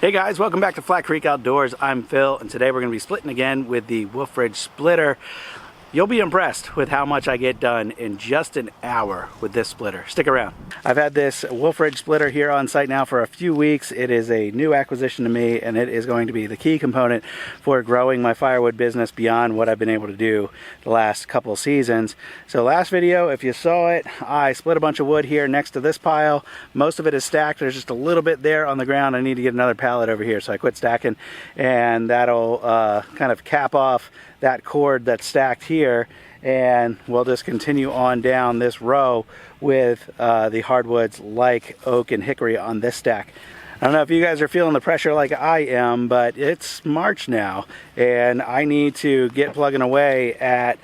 Hey guys, welcome back to Flat Creek Outdoors. I'm Phil, and today we're going to be splitting again with the Wolfe Ridge splitter. You'll be impressed with how much I get done in just an hour with this splitter. Stick around. I've had this Wolfe Ridge splitter here on site now for a few weeks. It is a new acquisition to me, and it is going to be the key component for growing my firewood business beyond what I've been able to do the last couple seasons. So last video, if you saw it, I split a bunch of wood here next to this pile. Most of it is stacked. There's just a little bit there on the ground. I need to get another pallet over here, so I quit stacking, and that'll kind of cap off that cord that's stacked here, and we'll just continue on down this row with the hardwoods like oak and hickory on this stack. I don't know if you guys are feeling the pressure like I am, but it's March now, and I need to get plugging away at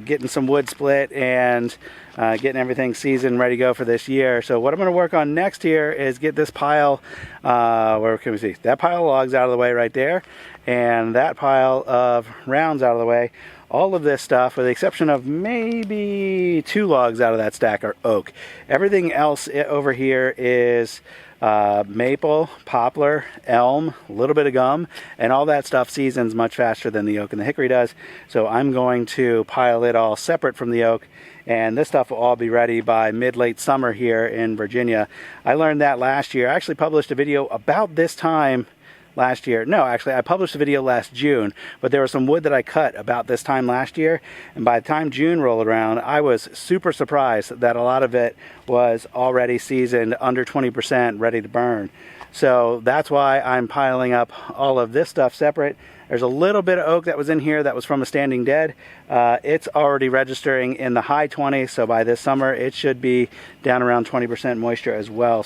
getting some wood split and getting everything seasoned, ready to go for this year. So what I'm going to work on next here is get this pile, where can we see? That pile of logs out of the way right there, and that pile of rounds out of the way. All of this stuff, with the exception of maybe 2 logs out of that stack, are oak. Everything else over here is maple, poplar, elm, a little bit of gum, and all that stuff seasons much faster than the oak and the hickory does. So I'm going to pile it all separate from the oak, and this stuff will all be ready by mid-late summer here in Virginia. I learned that last year. I actually published a video about this time last year. No, actually, I published a video last June, but there was some wood that I cut about this time last year, and by the time June rolled around, I was super surprised that a lot of it was already seasoned, under 20%, ready to burn. So that's why I'm piling up all of this stuff separate. There's a little bit of oak that was in here that was from a standing dead. It's already registering in the high 20s, so by this summer, it should be down around 20% moisture as well.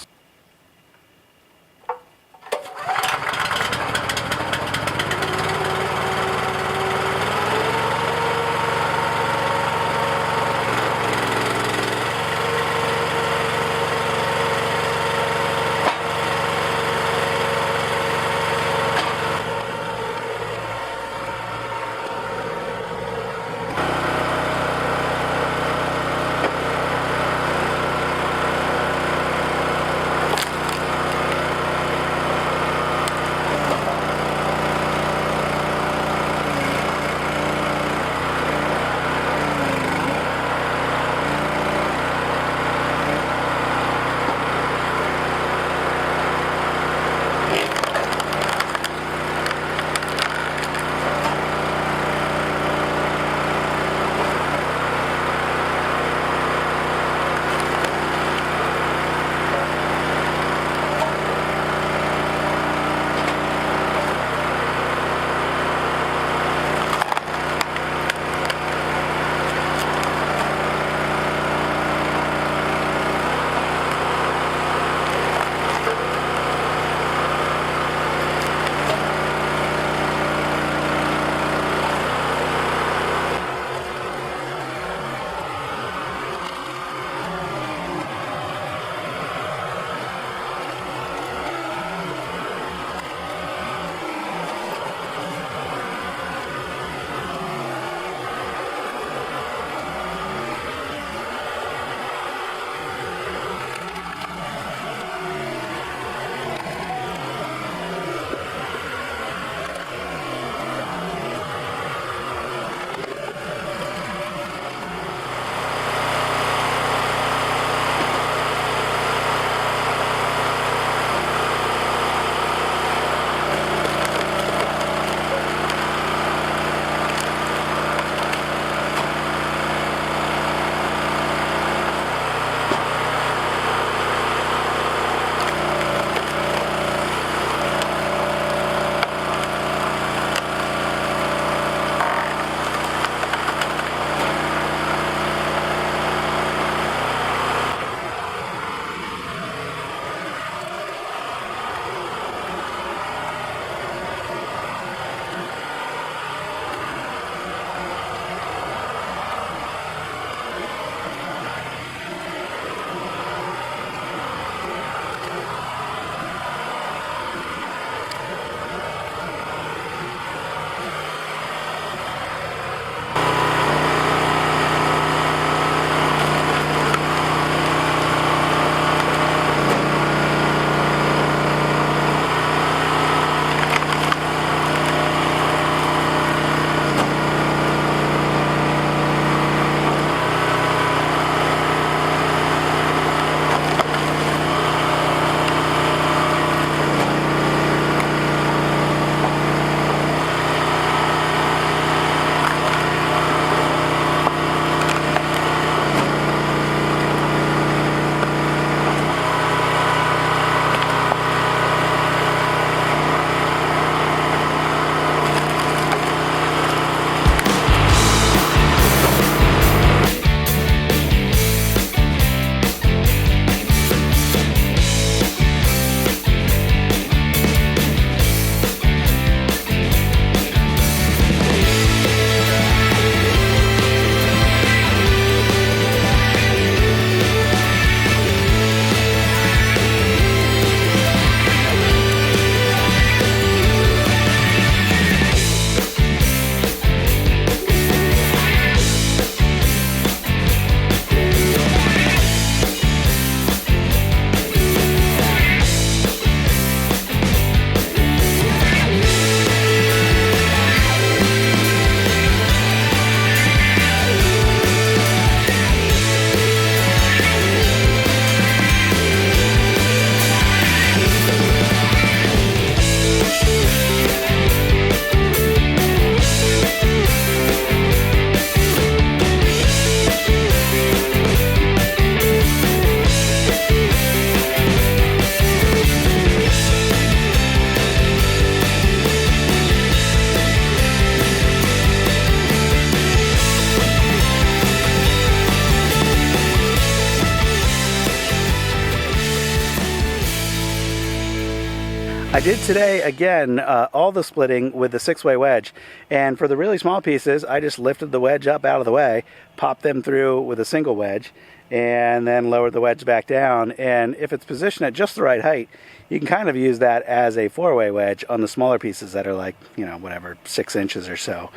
I did today, again, all the splitting with the 6-way wedge. And for the really small pieces, I just lifted the wedge up out of the way, popped them through with a single wedge, and then lowered the wedge back down. And if it's positioned at just the right height, you can kind of use that as a 4-way wedge on the smaller pieces that are like, you know, whatever, 6 inches or so.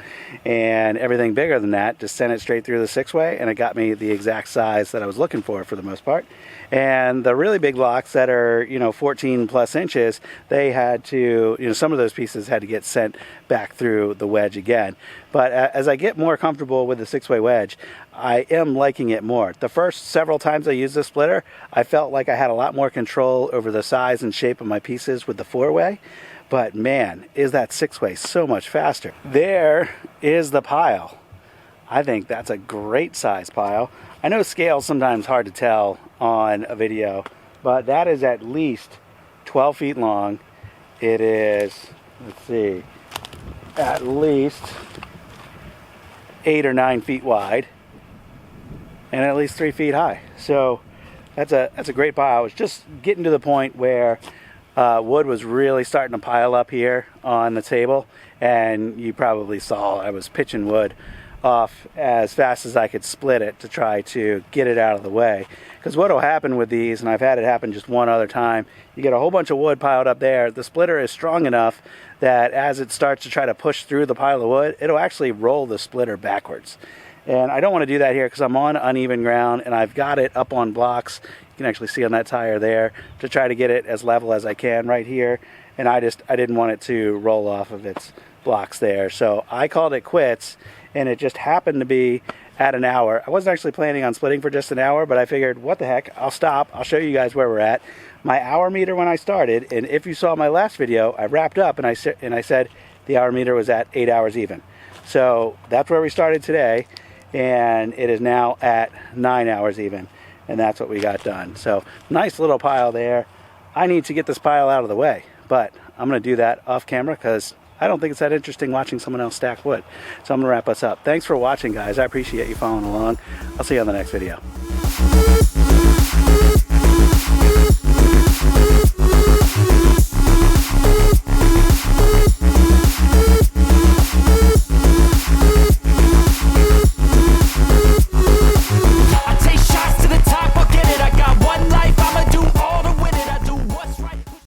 And everything bigger than that, just sent it straight through the 6-way, and it got me the exact size that I was looking for the most part. And the really big blocks that are, you know, 14 plus inches, they had to, you know, some of those pieces had to get sent back through the wedge again. But as I get more comfortable with the 6-way wedge, I am liking it more. The first several times I used the splitter, I felt like I had a lot more control over the size and shape of my pieces with the 4-way. But man, is that 6-way so much faster. There is the pile. I think that's a great size pile. I know scale's sometimes hard to tell on a video, but that is at least 12 feet long. It is, let's see, at least 8 or 9 feet wide, and at least 3 feet high. So that's a great pile. It's just getting to the point where wood was really starting to pile up here on the table, and you probably saw I was pitching wood off as fast as I could split it to try to get it out of the way. Because what will happen with these, and I've had it happen just one other time, you get a whole bunch of wood piled up there. The splitter is strong enough that as it starts to try to push through the pile of wood, it'll actually roll the splitter backwards. And I don't want to do that here because I'm on uneven ground and I've got it up on blocks. You can actually see on that tire there, to try to get it as level as I can right here. And I didn't want it to roll off of its blocks there. So I called it quits, and it just happened to be at an hour. I wasn't actually planning on splitting for just an hour, but I figured, what the heck, I'll stop. I'll show you guys where we're at. My hour meter when I started, and if you saw my last video, I wrapped up and I said the hour meter was at 8 hours even. So that's where we started today, and it is now at 9 hours even, and that's what we got done. So nice little pile there. I need to get this pile out of the way, but I'm going to do that off camera because I don't think it's that interesting watching someone else stack wood. So I'm going to wrap us up. Thanks for watching, guys. I appreciate you following along. I'll see you on the next video.